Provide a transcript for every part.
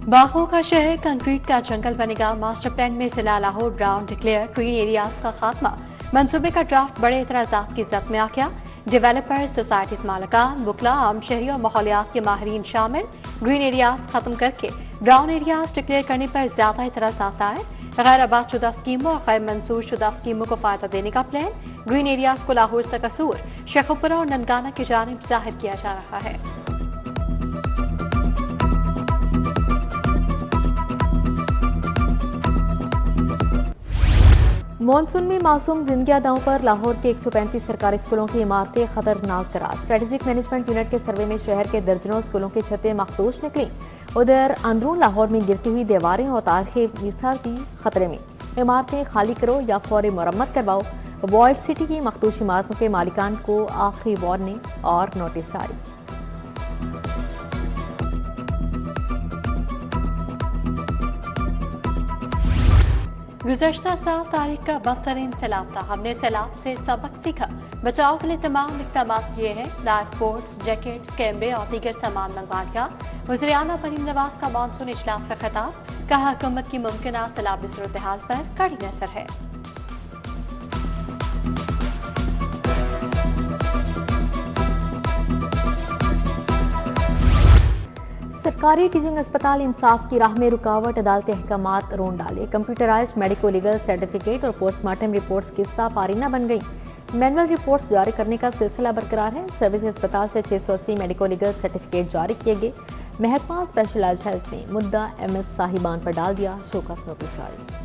बागों का शहर कंक्रीट का जंगल बनेगा। मास्टर प्लान में जिला Lahore brown declare. Green areas का खात्मा। मंसूबे का ड्राफ्ट बड़े एतराजात की जद में आ गया। डेवलपर्स, सोसाइटीज मालिकान, वकला, आम शहरी और माहौलियात के माहिरीन शामिल। ग्रीन एरियाज खत्म करके ब्राउन एरियाज डिक्लेयर करने पर ज्यादा एतराजात आए। गैर आबाद शुदा स्कीमों और गैर मंजूर शुदा स्कीमों को फायदा देने का प्लान। ग्रीन एरियाज को लाहौर से कसूर, शेखुपुरा और ननकाना की जानिब जाहिर किया जा रहा है। मॉनसून में मासूम जिंदगी अदाओं पर लाहौर के 135 सरकारी स्कूलों की इमारतें खतरनाक करार। स्ट्रेटेजिक मैनेजमेंट यूनिट के सर्वे में शहर के दर्जनों स्कूलों की छतें मखदूश निकली। उधर अंदरून लाहौर में गिरती हुई दीवारें और तारीखी मिसाल भी खतरे में। इमारतें खाली करो या फौरी मरम्मत करवाओ। वॉल्ड सिटी की मखदूश इमारतों के मालिकान को आखिरी वार्निंग और नोटिस जारी। गुज़श्ता साल तारीख का बदतरीन सैलाब था। हमने सैलाब से सबक सीखा। बचाव के लिए तमाम इक़दाम किए हैं। लाइफ बोट्स, जैकेट्स, कैमरे और दीगर सामान मंगवा लिया। वज़ीर आला मरीम नवाज का मानसून इजलास से खिताब। कहा, हुकूमत की मुमकिन सैलाबी सूरत हाल पर कड़ी नजर है। सरकारी टीचिंग अस्पताल इंसाफ की राह में रुकावट। अदालती अहकामात रोन डाले। कंप्यूटराइज्ड मेडिको लीगल सर्टिफिकेट और पोस्टमार्टम रिपोर्ट्स किस्सा पारीना बन गई। मैनुअल रिपोर्ट्स जारी करने का सिलसिला बरकरार है। सर्विस अस्पताल से 680 मेडिको लीगल सर्टिफिकेट जारी किए गए। महकमा स्पेशलाइज्ड हेल्थ ने मुद्दा MS साहिबान पर डाल दिया। शोकस नोटिस जारी।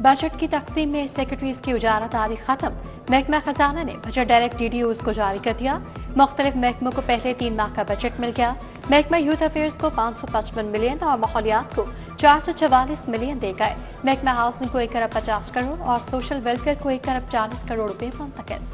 बजट की तकसीम में सेक्रेटरीज की उजारादारी खत्म। महकमा खजाना ने बजट डायरेक्ट DDOs को जारी कर दिया। मुख्तलिफ महकमों को पहले 3 माह का बजट मिल गया। महकमा यूथ अफेयर्स को 555 मिलियन और माहौलियात को 444 मिलियन दे गए। महकमा हाउसिंग को 1 अरब 50 करोड़ और सोशल वेलफेयर को 1 अरब 40 करोड़ रुपए मुंतकिल।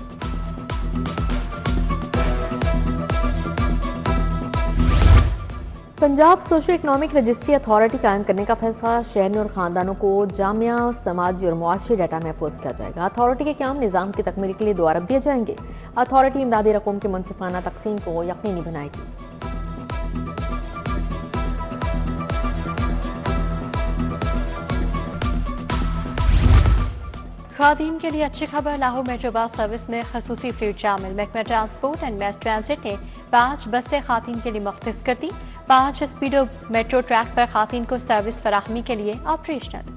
Punjab socio economic registry authority कायम करने का फैसला। शहरियों और खानदानों को जामिया समाजी और मुआशरी डाटा महफूज किया जाएगा। अथॉरिटी के क्याम निज़ाम की तकमील के लिए 2 अरब दिए जाएंगे। अथॉरिटी इमदादी रकूम की मुनसिफाना तकसीम को यकीनी बनाएगी। खादीन के लिए अच्छी खबर। लाहौर मेट्रो बस सर्विस में खसूसी फ्लीट शामिल। महकमा ट्रांसपोर्ट एंड मैस ट्रांसिट ने 5 बसें खातीन के लिए मुख्तस कर दी। 5 स्पीडो मेट्रो ट्रैक पर खातीन को सर्विस फराहमी के लिए ऑपरेशनल।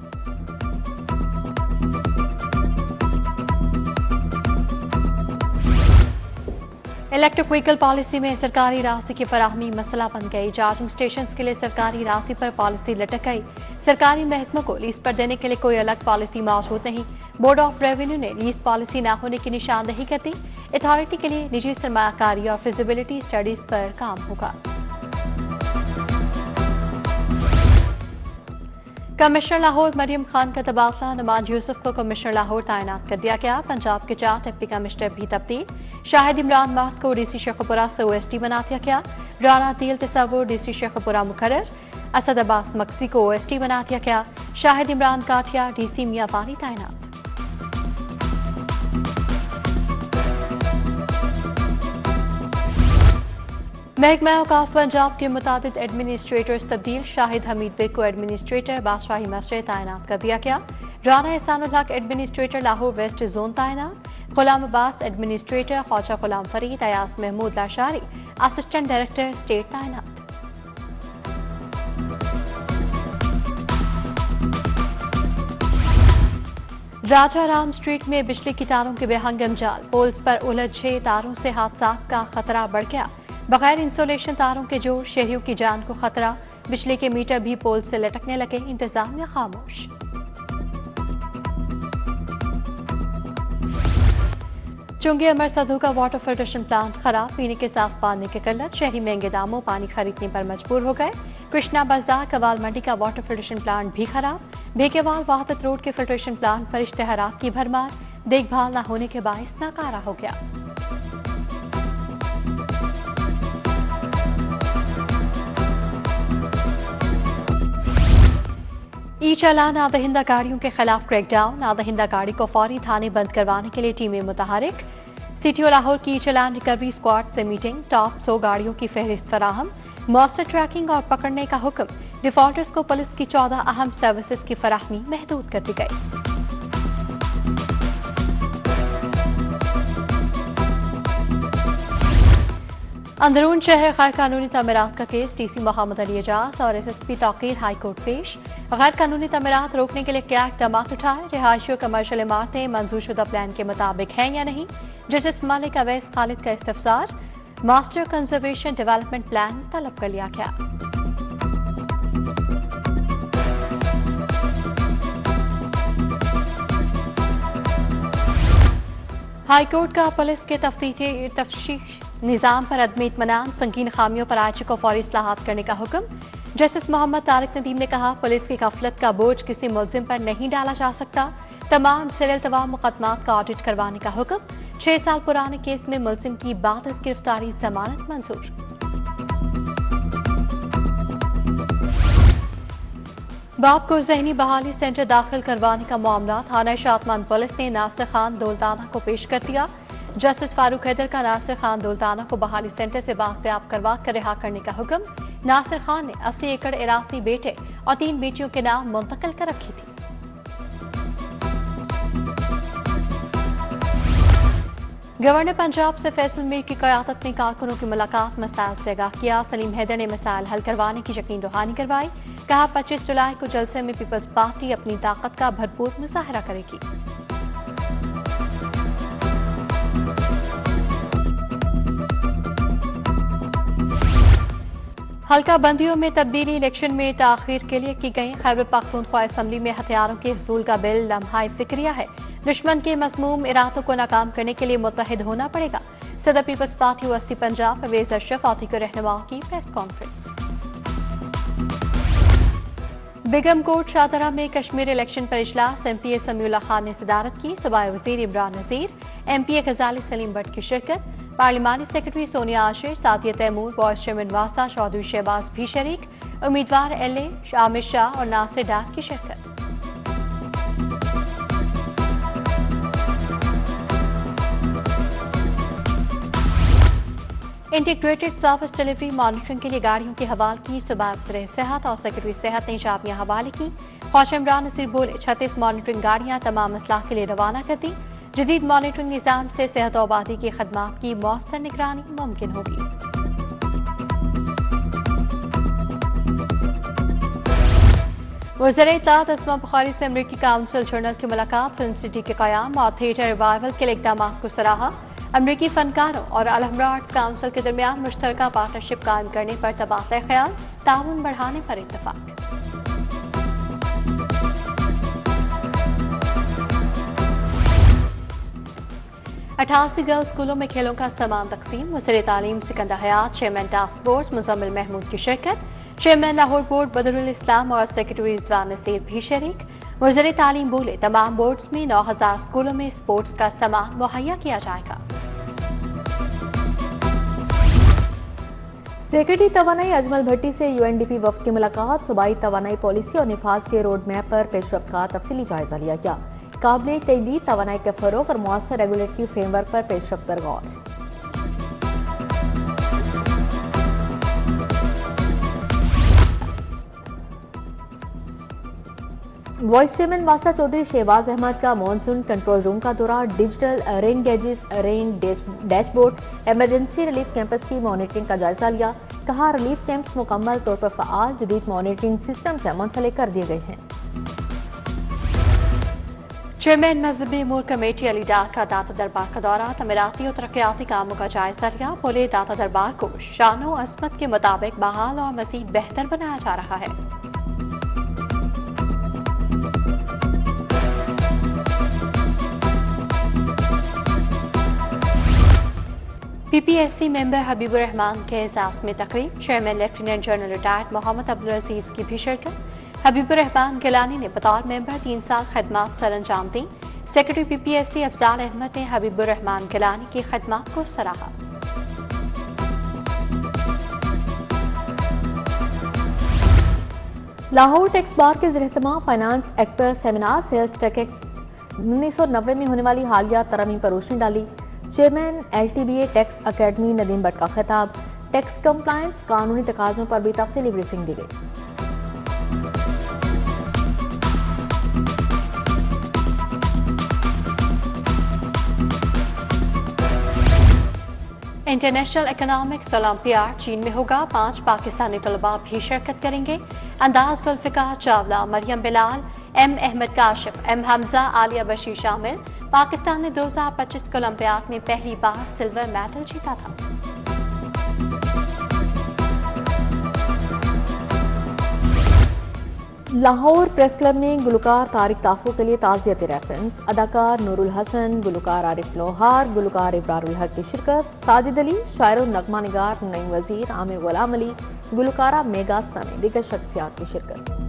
इलेक्ट्रिक व्हीकल पॉलिसी में सरकारी राशि की फराहमी मसला बन गई। चार्जिंग स्टेशन के लिए सरकारी राशि पर पॉलिसी लटक गई। सरकारी महकमों को लीज पर देने के लिए कोई अलग पॉलिसी मौजूद नहीं। बोर्ड ऑफ रेवेन्यू ने लीज पॉलिसी न होने की निशानदेही कर दी। अथॉरिटी के लिए निजी सरमायाकारी और फिजिबिलिटी स्टडीज पर काम होगा। कमिश्नर लाहौर मरियम खान का तबादला। नुमान यूसुफ को कमिश्नर लाहौर तैनात कर दिया गया। पंजाब के 4 डिप्टी कमिश्नर भी तब्दील। शाहिद इमरान महद को DC शेखुपुरा से OSD बना दिया गया। राना दिल तसव्वुर DC शेखुपुरा मुकर्रर। असद अब्बास मक्सी को OSD बना दिया गया। शाहिद इमरान काठिया DC मियाँवाली तैनात। महकमा औकाफ पंजाब के मुतादिद एडमिनिस्ट्रेटर्स तब्दील। शाहिद हमीद बेग को एडमिनिस्ट्रेटर बादशाही मस्जिद तैनात कर दिया गया। राना एहसानुल हक एडमिनिस्ट्रेटर लाहौर वेस्ट जोन तैनात। Ghulam Abbas administrator, Khwaja Ghulam Farid, Ayaz Mahmood Lashari assistant director state तैनात। राजा राम स्ट्रीट में बिजली की तारों के बेहंगम जाल। पोल्स पर उलझे तारों से हादसा का खतरा बढ़ गया। बगैर इंसुलेशन तारों के जोड़, शहरियों की जान को खतरा। बिजली के मीटर भी पोल से लटकने लगे। इंतजामिया खामोश। चुंगी अमर सधू का वाटर फिल्ट्रेशन प्लांट खराब। पीने के साफ पानी की किल्लत। शहरी महंगे दामों पानी खरीदने पर मजबूर हो गए। कृष्णा बाजार कवाल मंडी का वाटर फिल्ट्रेशन प्लांट भी खराब। बेकेवाल वाहदत रोड के फिल्ट्रेशन प्लांट पर इश्तेहारात की भरमार। देखभाल न होने के बायस नाकारा हो गया। ई चालान आदहिंदा गाड़ियों के खिलाफ क्रैकडाउन। आदहिंदा गाड़ी को फौरी थाने बंद करवाने के लिए टीमें मुतहरिक। सीटीओ लाहौर की चालान रिकवरी स्क्वाड से मीटिंग, टॉप 100 गाड़ियों की फहरिस्त फराहम, मॉस्टर ट्रैकिंग और पकड़ने का हुक्म, डिफॉल्टर्स को पुलिस की 14 अहम सर्विसेज की फराहमी महदूद कर दी गई। अंदरून शहर गैर कानूनी तमीरात का केस, टीसी मोहम्मद अली एजाज और एसएसपी तौकीर हाईकोर्ट पेश। गैर कानूनी तमीरात रोकने के लिए क्या इकदाम उठाए, रिहायशी और कमर्शियल इमारतें मंजूरशुदा प्लान के मुताबिक हैं या नहीं, जस्टिस मलिक अवैस खालिद का इस्तफसार। मास्टर कंजर्वेशन डेवलपमेंट प्लान तलब कर लिया गया। हाईकोर्ट का पुलिस के तफ्तीश निज़ाम पर अदम इत्मीनान, संगीन खामियों पर आईजी को फौरी इस्लाहात करने का हुक्म। जस्टिस मोहम्मद तारिक नदीम ने कहा, पुलिस की गफलत का बोझ किसी मुल्जिम पर नहीं डाला जा सकता। तमाम सिलसिलेवार मुकदमात का ऑडिट करवाने का हुक्म। 6 साल पुराने केस में मुल्जिम की बादस गिरफ्तारी जमानत मंजूर। बाप को जहनी बहाली सेंटर दाखिल करवाने का मामला, थाना शातमान पुलिस ने नासिर खान दौलताना को पेश कर दिया। जस्टिस फारूक हैदर का नासिर खान दौलताना को बहाली सेंटर से बाजियाब करवा कर रिहा करने का हुक्म। नासिर खान ने 80 एकड़ इरासी बेटे और 3 बेटियों के नाम मुंतकिल कर रखी थी। गवर्नर पंजाब से फैसल मीर की क़यादत में कारकुनों की मुलाकात, मसाइल से आगाह किया। सलीम हैदर ने मसाइल हल करवाने की यकीन दहानी करवाई। कहा, 25 जुलाई को जलसे में पीपल्स पार्टी अपनी ताकत का भरपूर मुजाहरा करेगी। हल्का बंदियों में तब्दीली, इलेक्शन में ताखीर के लिए की गई। खैबर पख्तूनख्वा असम्बली में हथियारों के हसूल का बिल लम्हा फिक्रिया है। दुश्मन के मज़मूम इरादों को नाकाम करने के लिए मुत्तहिद होना पड़ेगा। सदर पीपल्स पार्टी वस्ती पंजाब परवेज अशरफ और दीगर रहनुमाओं की प्रेस कॉन्फ्रेंस। बेगम कोट शाहदरा में कश्मीर इलेक्शन पर इजलास, एमपीए समीउल्लाह खान ने सदारत की। सूबाई वजीर इमरान नज़ीर, एमपीए गजाली सलीम भट्ट की शिरकत। पार्लिमानी secretary Sonia Ashir, Sadia Taimur, vice chairman वासा चौधरी शहबाज भी शरीक। उम्मीदवार एलए अमित शाह और नासिर डार की शिरकत। इंटीग्रेटेड सर्विस डिलीवरी मॉनिटरिंग के लिए गाड़ियों के हवाले की। सूबा अफसर सेहत और सेक्रेटरी सेहत ने चाबियां हवाले की। ख्वाजा इमरान नसीर बोले, 36 मॉनिटरिंग गाड़ियां तमाम असलाह के लिए रवाना कर दी। जदीद मॉनिटरिंग निज़ाम से सेहत और आबादी की खदमात की मौसर निगरानी मुमकिन होगी। वज़ीर इत्तलात अस्मा बुखारी से अमरीकी काउंसिल जनरल की मुलाकात, फिल्म सिटी के क़याम और थिएटर रिवाइवल के लिए इक़दाम को सराहा। अमरीकी फनकारों और अलहमरा आर्ट्स काउंसिल के दरमियान मुश्तरका पार्टनरशिप कायम करने पर तबादला ख्याल, ताउन बढ़ाने पर इत्तफाक। अठासी गर्ल्स स्कूलों में खेलों का सामान तकसीम। वज़ीर तालीम Sikandar Hayat, chairman task force Muzammil Mahmood की शिरकत। चेयरमैन लाहौर बोर्ड बदरुल इस्लाम और सेक्रेटरी रिजवान नसीर भी शरीक। वज़ीर तालीम बोले, तमाम बोर्ड्स में 9000 स्कूलों में स्पोर्ट्स का सामान मुहैया किया जाएगा। सेक्रेटरी तवानाई अजमल भट्टी से यूएनडीपी वफ्द की मुलाकात। सूबाई तवानाई पॉलिसी और निफाज के रोड मैप पर पेशरफ्त का तफसीली जायजा लिया गया। काबिल तहदीद तवानाई के फरोग और मुअस्सर रेगुलेटरी फ्रेमवर्क पर पेशरफ्त पर गौर। वाइस चेयरमैन वासा चौधरी शहबाज अहमद का मॉनसून कंट्रोल रूम का दौरा। Digital rain gauges, rain dashboard, emergency relief camps की मॉनिटरिंग का जायजा लिया। कहा, रिलीफ कैंप्स मुकम्मल तौर पर फ़आल, जदीद मॉनिटरिंग सिस्टम से मुंसलिक कर दिए गए हैं। चेयरमैन मजहबी अमूर कमेटी अली डार का दाता दरबार का दौरा, तमीराती और तरक्याती कामों का जायजा लिया। बोले, दाता दरबार को शानो असमत के मुताबिक बहाल और मज़ीद बेहतर बनाया जा रहा है। पीपीएससी मेंबर हबीबुर रहमान के एजाज़ में तकरीब। Chairman lieutenant general retired Mohammad Abdul Aziz की भी शिरकत। हबीबुर रहमान गिलानी ने बतौर मेंबर 3 साल खदमात सर अंजाम दी। सेक्रेटरी पीपीएससी अफजाल अहमद ने हबीबुर रहमान गिलानी की खदमात को सराहा। लाहौर टैक्स बार के ज़ेर-ए-इत्तिमाम फाइनेंस एक्ट पर सेमिनार, सेल्स टैक्स 1990 में होने वाली हालिया तरमीम पर रोशनी डाली। Chairman LTBA tax academy Nadeem Bhatt का खिताब। टैक्स कंप्लायंस कानूनी तकाजों पर भी तफसीली ब्रीफिंग दी गई। इंटरनेशनल इकोनॉमिक्स ओलंपियाड चीन में होगा। 5 पाकिस्तानी तलबा भी शिरकत करेंगे। अंदाज जुल्फिकार चावला, मरियम बिलाल, M अहमद काशिफ, M हमजा, आलिया बशीर शामिल। पाकिस्तान ने 2025 के ओलंपियाड में पहली बार सिल्वर मेडल जीता था। लाहौर प्रेस क्लब में गुलकार तारिक ताफू के लिए ताज़ियती रेफरेंस। अदाकार नूरुल हसन, गुलकार आरिफ लोहार, गुलकार इब्रारुल हक की शिरकत। साजिद अली, शायर और नगमा निगार नईम वजीर, आमिर गुलाम अली, गुलकारा मेगा समेत दीगर शख्सियात की शिरकत।